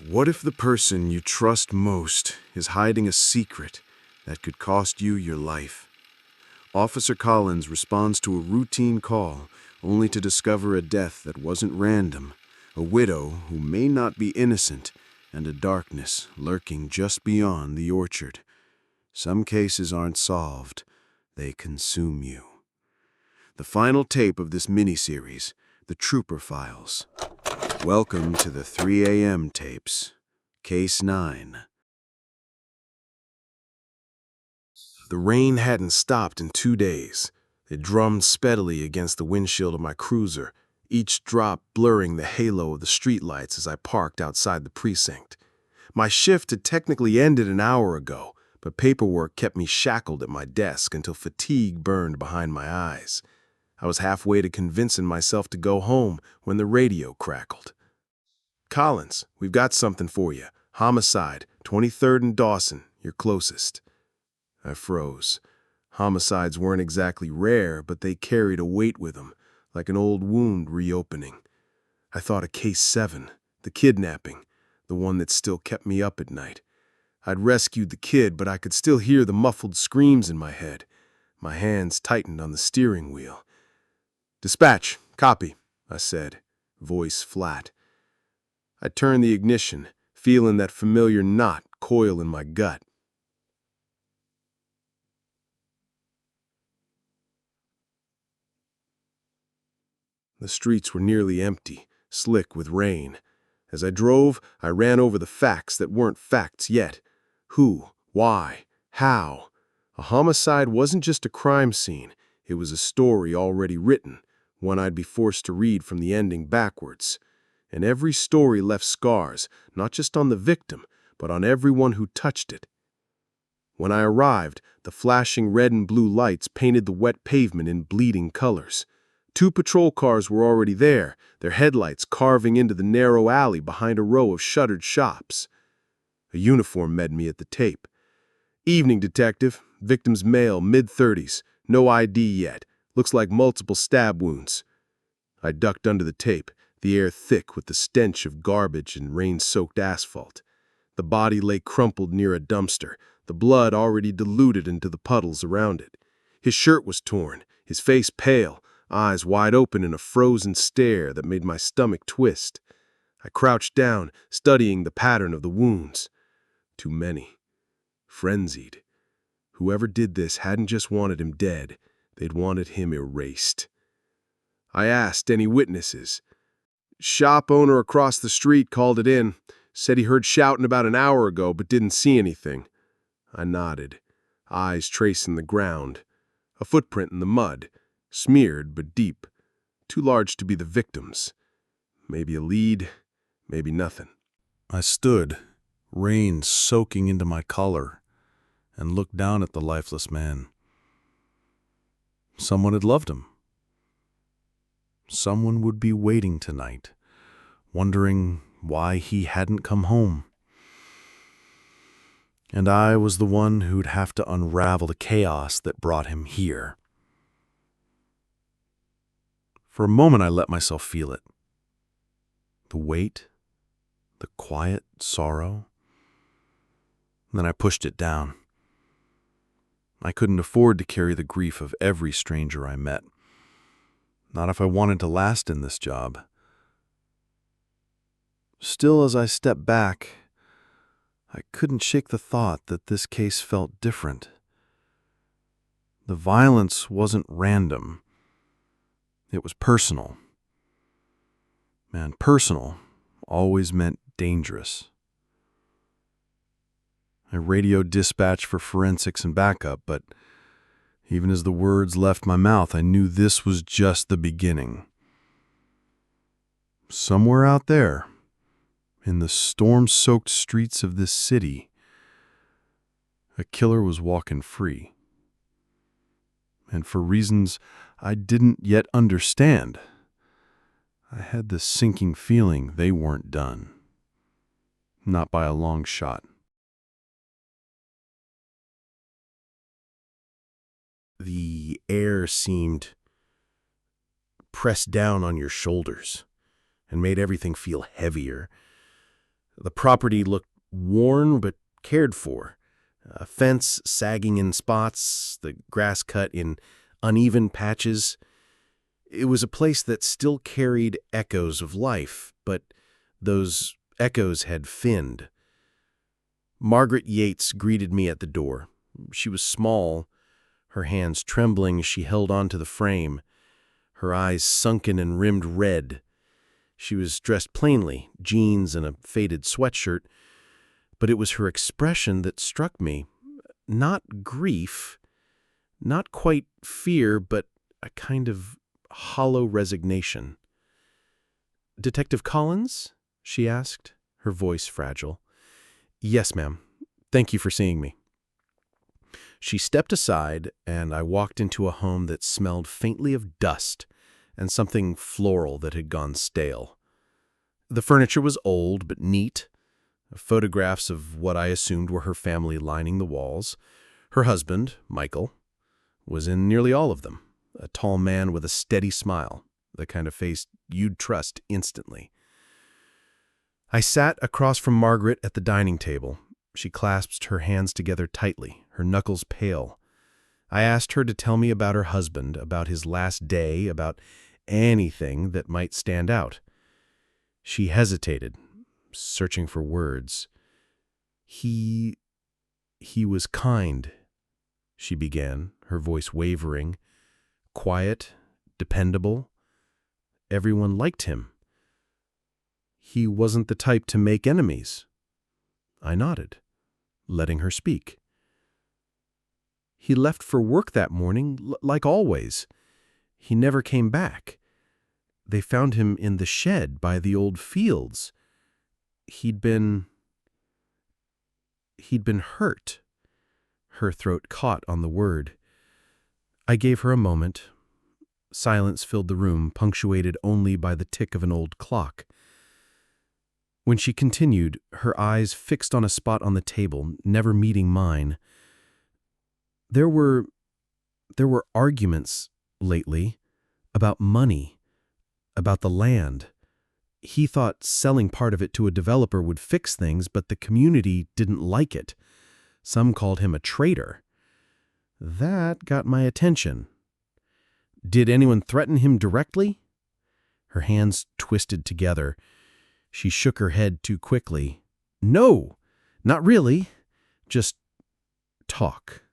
What if the person you trust most is hiding a secret that could cost you your life? Officer Collins responds to a routine call only to discover a death that wasn't random, a widow who may not be innocent, and a darkness lurking just beyond the orchard. Some cases aren't solved, they consume you. The final tape of this miniseries, The Trooper Files. Welcome to the 3 a.m. tapes. Case 9. The rain hadn't stopped in 2 days. It drummed steadily against the windshield of my cruiser, each drop blurring the halo of the streetlights as I parked outside the precinct. My shift had technically ended an hour ago, but paperwork kept me shackled at my desk until fatigue burned behind my eyes. I was halfway to convincing myself to go home when the radio crackled. "Collins, we've got something for you. Homicide, 23rd and Dawson, your closest." I froze. Homicides weren't exactly rare, but they carried a weight with them, like an old wound reopening. I thought of Case 7, the kidnapping, the one that still kept me up at night. I'd rescued the kid, but I could still hear the muffled screams in my head. My hands tightened on the steering wheel. "Dispatch, copy," I said, voice flat. I turned the ignition, feeling that familiar knot coil in my gut. The streets were nearly empty, slick with rain. As I drove, I ran over the facts that weren't facts yet. Who? Why? How? A homicide wasn't just a crime scene. It was a story already written, one I'd be forced to read from the ending backwards. And every story left scars, not just on the victim, but on everyone who touched it. When I arrived, the flashing red and blue lights painted the wet pavement in bleeding colors. 2 patrol cars were already there, their headlights carving into the narrow alley behind a row of shuttered shops. A uniform met me at the tape. "Evening, detective. Victim's male, mid-30s. No ID yet. Looks like multiple stab wounds." I ducked under the tape, the air thick with the stench of garbage and rain-soaked asphalt. The body lay crumpled near a dumpster, the blood already diluted into the puddles around it. His shirt was torn, his face pale, eyes wide open in a frozen stare that made my stomach twist. I crouched down, studying the pattern of the wounds. Too many. Frenzied. Whoever did this hadn't just wanted him dead, they'd wanted him erased. I asked any witnesses. "Shop owner across the street called it in. Said he heard shouting about an hour ago, but didn't see anything." I nodded, eyes tracing the ground. A footprint in the mud, smeared but deep, too large to be the victim's. Maybe a lead, maybe nothing. I stood, rain soaking into my collar, and looked down at the lifeless man. Someone had loved him. Someone would be waiting tonight, wondering why he hadn't come home. And I was the one who'd have to unravel the chaos that brought him here. For a moment, I let myself feel it. The weight, the quiet sorrow. Then I pushed it down. I couldn't afford to carry the grief of every stranger I met. Not if I wanted to last in this job. Still, as I stepped back, I couldn't shake the thought that this case felt different. The violence wasn't random. It was personal. And personal always meant dangerous. I radioed dispatch for forensics and backup, but even as the words left my mouth, I knew this was just the beginning. Somewhere out there, in the storm-soaked streets of this city, a killer was walking free. And for reasons I didn't yet understand, I had this sinking feeling they weren't done. Not by a long shot. The air seemed pressed down on your shoulders and made everything feel heavier. The property looked worn but cared for. A fence sagging in spots, the grass cut in uneven patches. It was a place that still carried echoes of life, but those echoes had thinned. Margaret Yates greeted me at the door. She was small, her hands trembling as she held onto the frame, her eyes sunken and rimmed red. She was dressed plainly, jeans and a faded sweatshirt, but it was her expression that struck me. Not grief, not quite fear, but a kind of hollow resignation. "Detective Collins?" she asked, her voice fragile. "Yes, ma'am. Thank you for seeing me." She stepped aside, and I walked into a home that smelled faintly of dust and something floral that had gone stale. The furniture was old but neat, photographs of what I assumed were her family lining the walls. Her husband, Michael, was in nearly all of them, a tall man with a steady smile, the kind of face you'd trust instantly. I sat across from Margaret at the dining table. She clasped her hands together tightly, her knuckles pale. I asked her to tell me about her husband, about his last day, about anything that might stand out. She hesitated, searching for words. He was kind, she began, her voice wavering. Quiet, dependable. Everyone liked him. He wasn't the type to make enemies. I nodded, letting her speak. He left for work that morning, like always. He never came back. They found him in the shed by the old fields. He'd been hurt. Her throat caught on the word. I gave her a moment. Silence filled the room, punctuated only by the tick of an old clock. When she continued, her eyes fixed on a spot on the table, never meeting mine. There were arguments lately about money, about the land. He thought selling part of it to a developer would fix things, but the community didn't like it. Some called him a traitor. That got my attention. Did anyone threaten him directly? Her hands twisted together. She shook her head too quickly. No, not really. Just talk.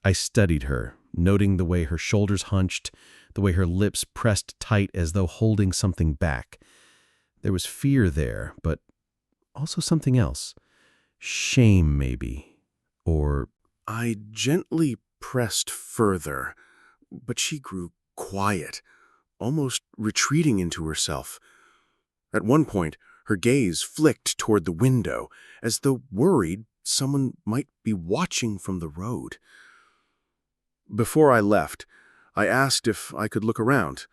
I studied her, noting the way her shoulders hunched, the way her lips pressed tight as though holding something back. There was fear there, but also something else. Shame, maybe. Or I gently pressed further, but she grew quiet, almost retreating into herself. At one point, her gaze flicked toward the window, as though worried someone might be watching from the road. Before I left, I asked if I could look around.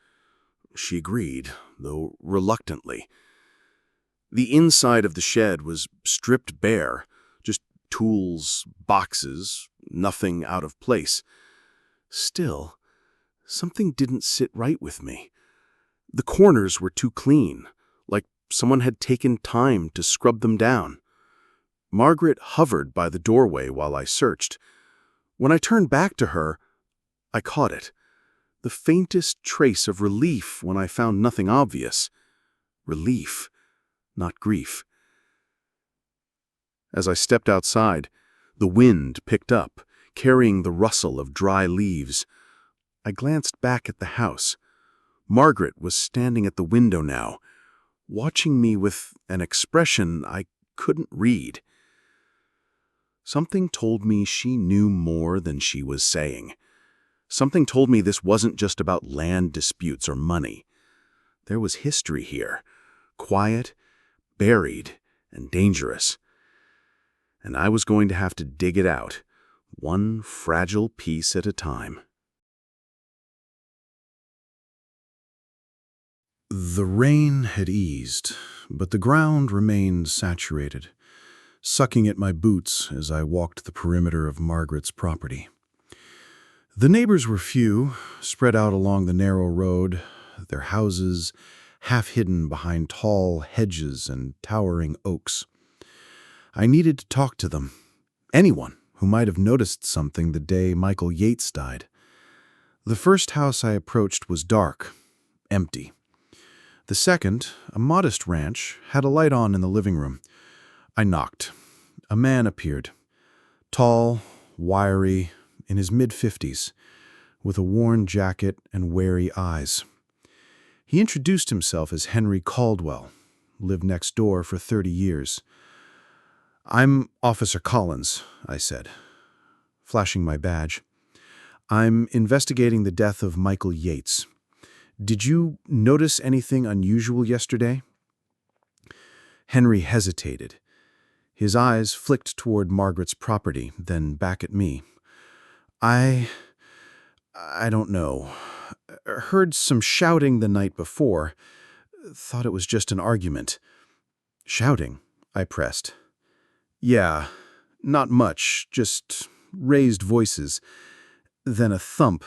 She agreed, though reluctantly. The inside of the shed was stripped bare, just tools, boxes, nothing out of place. Still, something didn't sit right with me. The corners were too clean, like someone had taken time to scrub them down. Margaret hovered by the doorway while I searched. When I turned back to her, I caught it. The faintest trace of relief when I found nothing obvious. Relief, not grief. As I stepped outside, the wind picked up, carrying the rustle of dry leaves. I glanced back at the house. Margaret was standing at the window now, watching me with an expression I couldn't read. Something told me she knew more than she was saying. Something told me this wasn't just about land disputes or money. There was history here, quiet, buried, and dangerous. And I was going to have to dig it out, one fragile piece at a time. The rain had eased, but the ground remained saturated, sucking at my boots as I walked the perimeter of Margaret's property. The neighbors were few, spread out along the narrow road, their houses half hidden behind tall hedges and towering oaks. I needed to talk to them, anyone who might have noticed something the day Michael Yates died. The first house I approached was dark, empty. The second, a modest ranch, had a light on in the living room. I knocked. A man appeared, tall, wiry, in his mid-50s, with a worn jacket and wary eyes. He introduced himself as Henry Caldwell, lived next door for 30 years. "I'm Officer Collins," I said, flashing my badge. "I'm investigating the death of Michael Yates. Did you notice anything unusual yesterday?" Henry hesitated. His eyes flicked toward Margaret's property, then back at me. I don't know. Heard some shouting the night before. Thought it was just an argument." "Shouting?" I pressed. "Yeah, not much, just raised voices. Then a thump.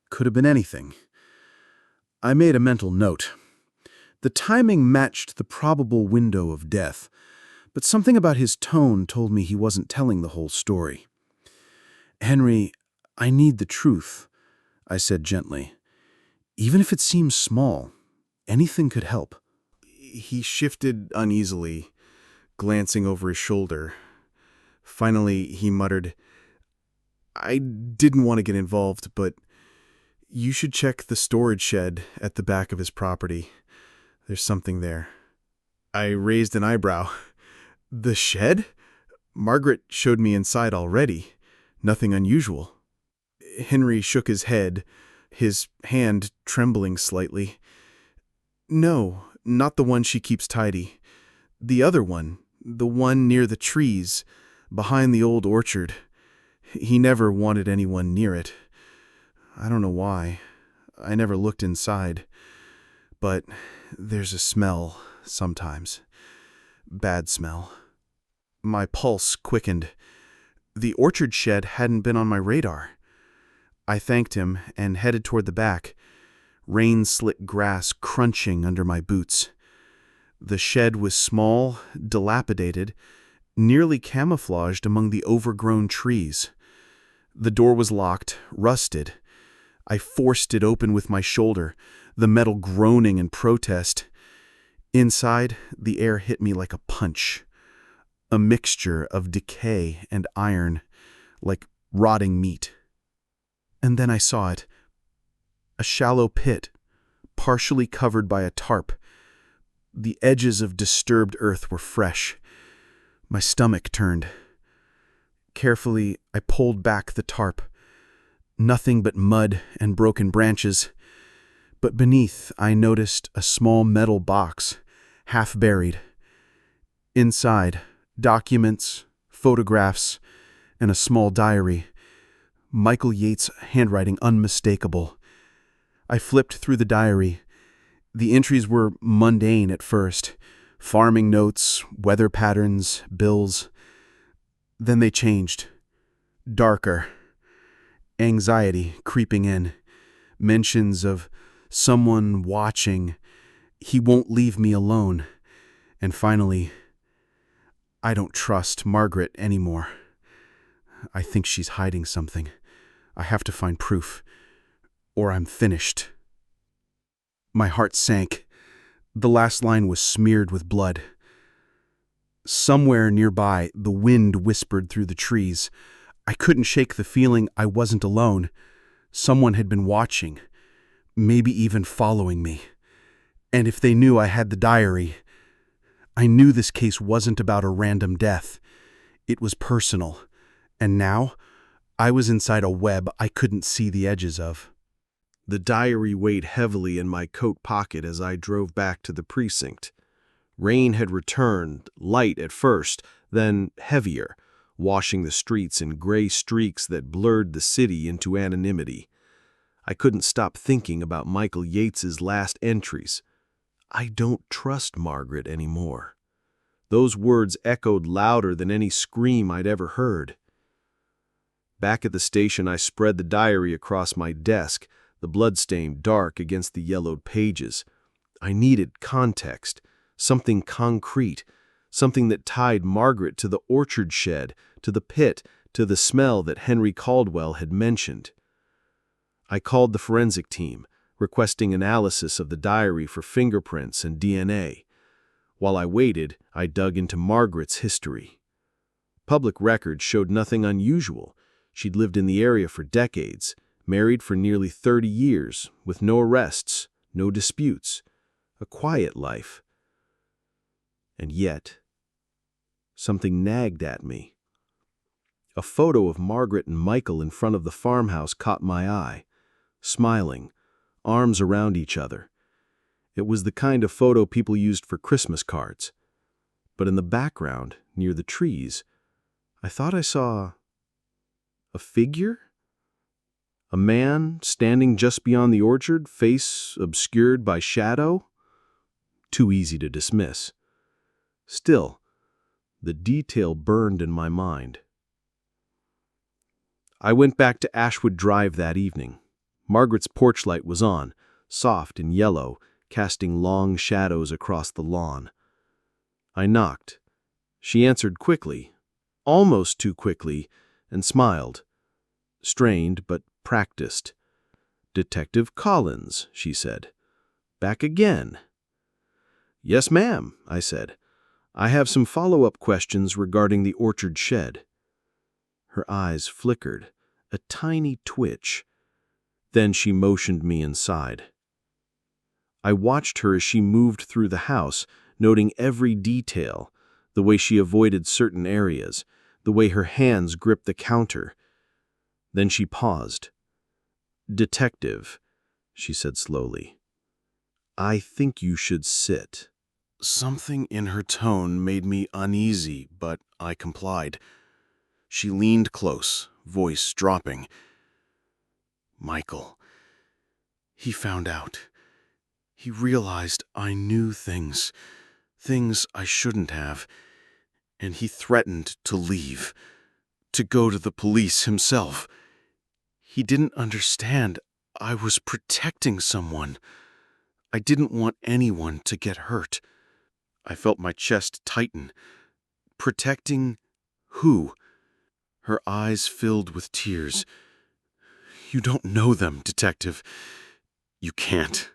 Could have been anything." I made a mental note. The timing matched the probable window of death, but something about his tone told me he wasn't telling the whole story. "Henry, I need the truth," I said gently. "Even if it seems small, anything could help." He shifted uneasily, glancing over his shoulder. Finally, he muttered, "I didn't want to get involved, but you should check the storage shed at the back of his property. There's something there." I raised an eyebrow. "The shed? Margaret showed me inside already. Nothing unusual." Henry shook his head, his hand trembling slightly. "No, not the one she keeps tidy. The other one, the one near the trees, behind the old orchard. He never wanted anyone near it. I don't know why. I never looked inside. But there's a smell sometimes. Bad smell." My pulse quickened. The orchard shed hadn't been on my radar. I thanked him and headed toward the back, rain-slick grass crunching under my boots. The shed was small, dilapidated, nearly camouflaged among the overgrown trees. The door was locked, rusted. I forced it open with my shoulder, the metal groaning in protest. Inside, the air hit me like a punch. A mixture of decay and iron, like rotting meat. And then I saw it. A shallow pit, partially covered by a tarp. The edges of disturbed earth were fresh. My stomach turned. Carefully, I pulled back the tarp. Nothing but mud and broken branches. But beneath, I noticed a small metal box, half buried. Inside, documents, photographs, and a small diary. Michael Yates' handwriting unmistakable. I flipped through the diary. The entries were mundane at first. Farming notes, weather patterns, bills. Then they changed. Darker. Anxiety creeping in. Mentions of someone watching. He won't leave me alone. And finally, I don't trust Margaret anymore. I think she's hiding something. I have to find proof, or I'm finished. My heart sank. The last line was smeared with blood. Somewhere nearby, the wind whispered through the trees. I couldn't shake the feeling I wasn't alone. Someone had been watching, maybe even following me. And if they knew I had the diary, I knew this case wasn't about a random death. It was personal. And now, I was inside a web I couldn't see the edges of. The diary weighed heavily in my coat pocket as I drove back to the precinct. Rain had returned, light at first, then heavier, washing the streets in gray streaks that blurred the city into anonymity. I couldn't stop thinking about Michael Yates's last entries. I don't trust Margaret anymore. Those words echoed louder than any scream I'd ever heard. Back at the station, I spread the diary across my desk, the bloodstain dark against the yellowed pages. I needed context, something concrete, something that tied Margaret to the orchard shed, to the pit, to the smell that Henry Caldwell had mentioned. I called the forensic team, requesting analysis of the diary for fingerprints and DNA. While I waited, I dug into Margaret's history. Public records showed nothing unusual. She'd lived in the area for decades, married for nearly 30 years, with no arrests, no disputes, a quiet life. And yet, something nagged at me. A photo of Margaret and Michael in front of the farmhouse caught my eye, smiling, arms around each other. It was the kind of photo people used for Christmas cards. But in the background, near the trees, I thought I saw a figure? A man standing just beyond the orchard, face obscured by shadow? Too easy to dismiss. Still, the detail burned in my mind. I went back to Ashwood Drive that evening. Margaret's porch light was on, soft and yellow, casting long shadows across the lawn. I knocked. She answered quickly, almost too quickly, and smiled. Strained but practiced. "Detective Collins," she said. "Back again." "Yes, ma'am," I said. "I have some follow-up questions regarding the orchard shed." Her eyes flickered, a tiny twitch. Then she motioned me inside. I watched her as she moved through the house, noting every detail, the way she avoided certain areas, the way her hands gripped the counter. Then she paused. "Detective," she said slowly, "I think you should sit." Something in her tone made me uneasy, but I complied. She leaned close, voice dropping. "Michael, he found out. He realized I knew things I shouldn't have, and he threatened to leave, to go to the police himself. He didn't understand I was protecting someone. I didn't want anyone to get hurt." I felt my chest tighten. Protecting who? Her eyes filled with tears. "You don't know them, Detective. You can't."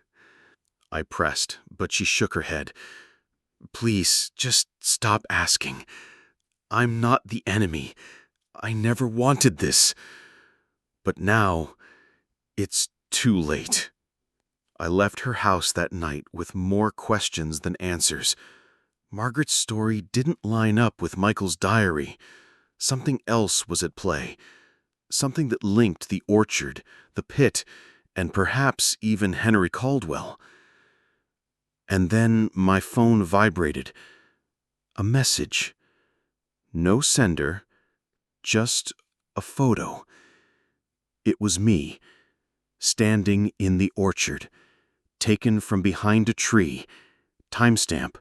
I pressed, but she shook her head. "Please, just stop asking. I'm not the enemy. I never wanted this. But now, it's too late." I left her house that night with more questions than answers. Margaret's story didn't line up with Michael's diary. Something else was at play. Something that linked the orchard, the pit, and perhaps even Henry Caldwell. And then my phone vibrated. A message. No sender, just a photo. It was me, standing in the orchard, taken from behind a tree, timestamp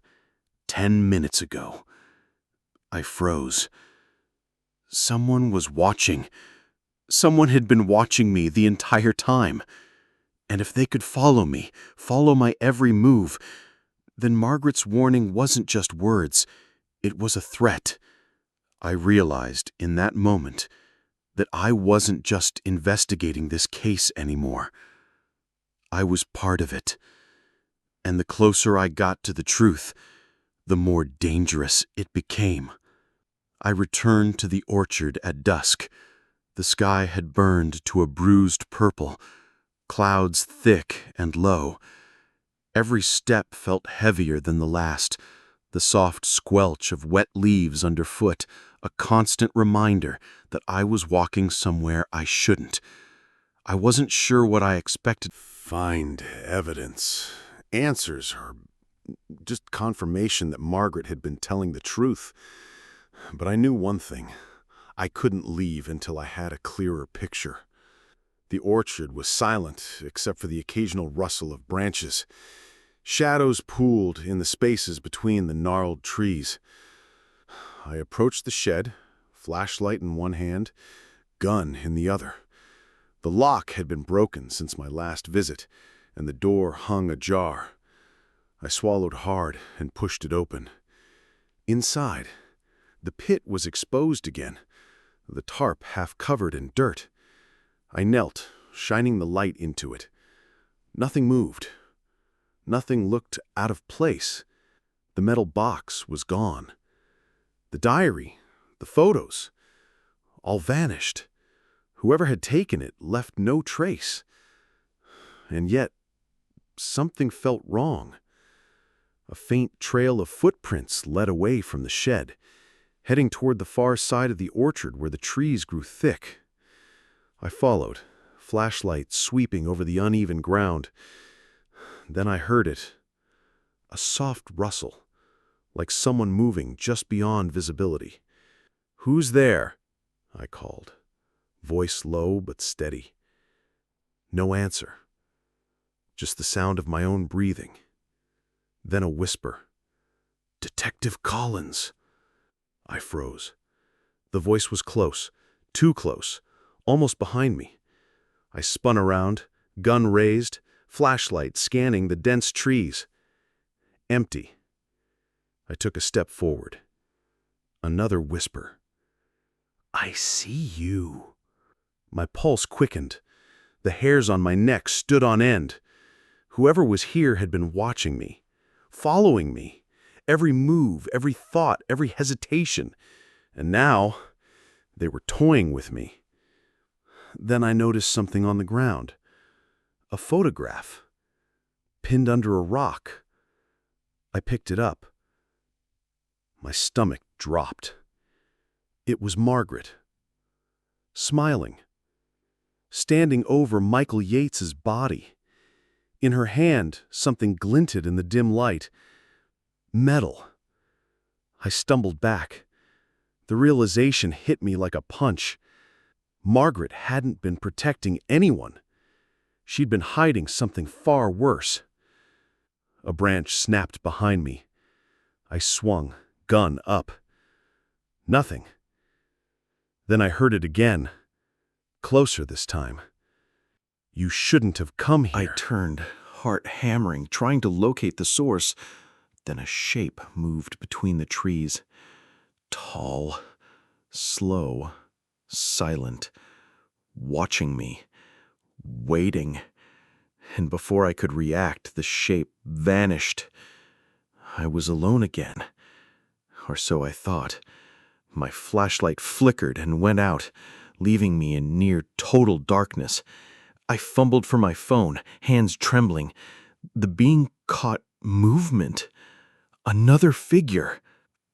10 minutes ago. I froze. Someone was watching. Someone had been watching me the entire time. And if they could follow me, follow my every move, then Margaret's warning wasn't just words, it was a threat. I realized in that moment that I wasn't just investigating this case anymore. I was part of it. And the closer I got to the truth, the more dangerous it became. I returned to the orchard at dusk. The sky had burned to a bruised purple, clouds thick and low. Every step felt heavier than the last, the soft squelch of wet leaves underfoot, a constant reminder that I was walking somewhere I shouldn't. I wasn't sure what I expected. Find evidence, answers, or just confirmation that Margaret had been telling the truth. But I knew one thing. I couldn't leave until I had a clearer picture. The orchard was silent, except for the occasional rustle of branches. Shadows pooled in the spaces between the gnarled trees. I approached the shed, flashlight in one hand, gun in the other. The lock had been broken since my last visit, and the door hung ajar. I swallowed hard and pushed it open. Inside, the pit was exposed again, the tarp half covered in dirt. I knelt, shining the light into it. Nothing moved. Nothing looked out of place. The metal box was gone. The diary, the photos, all vanished. Whoever had taken it left no trace. And yet, something felt wrong. A faint trail of footprints led away from the shed, heading toward the far side of the orchard where the trees grew thick. I followed, flashlight sweeping over the uneven ground. Then I heard it. A soft rustle, like someone moving just beyond visibility. "Who's there?" I called, voice low but steady. No answer. Just the sound of my own breathing. Then a whisper. "Detective Collins." I froze. The voice was close, too close, almost behind me. I spun around, gun raised, flashlight scanning the dense trees. Empty. I took a step forward. Another whisper. "I see you." My pulse quickened. The hairs on my neck stood on end. Whoever was here had been watching me, following me, every move, every thought, every hesitation. And now, they were toying with me. Then I noticed something on the ground. A photograph, pinned under a rock. I picked it up. My stomach dropped. It was Margaret, smiling, standing over Michael Yates's body. In her hand, something glinted in the dim light. Metal. I stumbled back. The realization hit me like a punch. Margaret hadn't been protecting anyone. She'd been hiding something far worse. A branch snapped behind me. I swung, gun up. Nothing. Then I heard it again. Closer this time. "You shouldn't have come here." I turned, heart hammering, trying to locate the source. Then a shape moved between the trees. Tall, slow, silent, watching me, waiting. And before I could react, the shape vanished. I was alone again. Or so I thought. My flashlight flickered and went out, leaving me in near total darkness. I fumbled for my phone, hands trembling. The being caught movement. Another figure,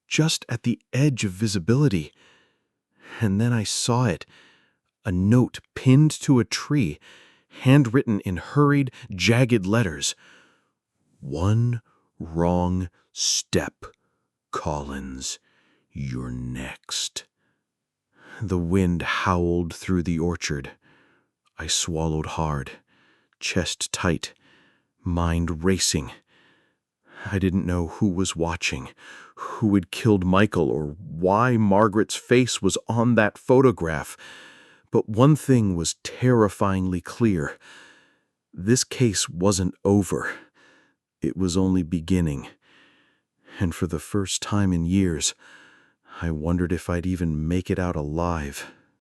just at the edge of visibility. And then I saw it. A note pinned to a tree, handwritten in hurried, jagged letters. "One wrong step, Collins. You're next." The wind howled through the orchard. I swallowed hard, chest tight, mind racing. I didn't know who was watching, who had killed Michael, or why Margaret's face was on that photograph. But one thing was terrifyingly clear. This case wasn't over. It was only beginning. And for the first time in years, I wondered if I'd even make it out alive.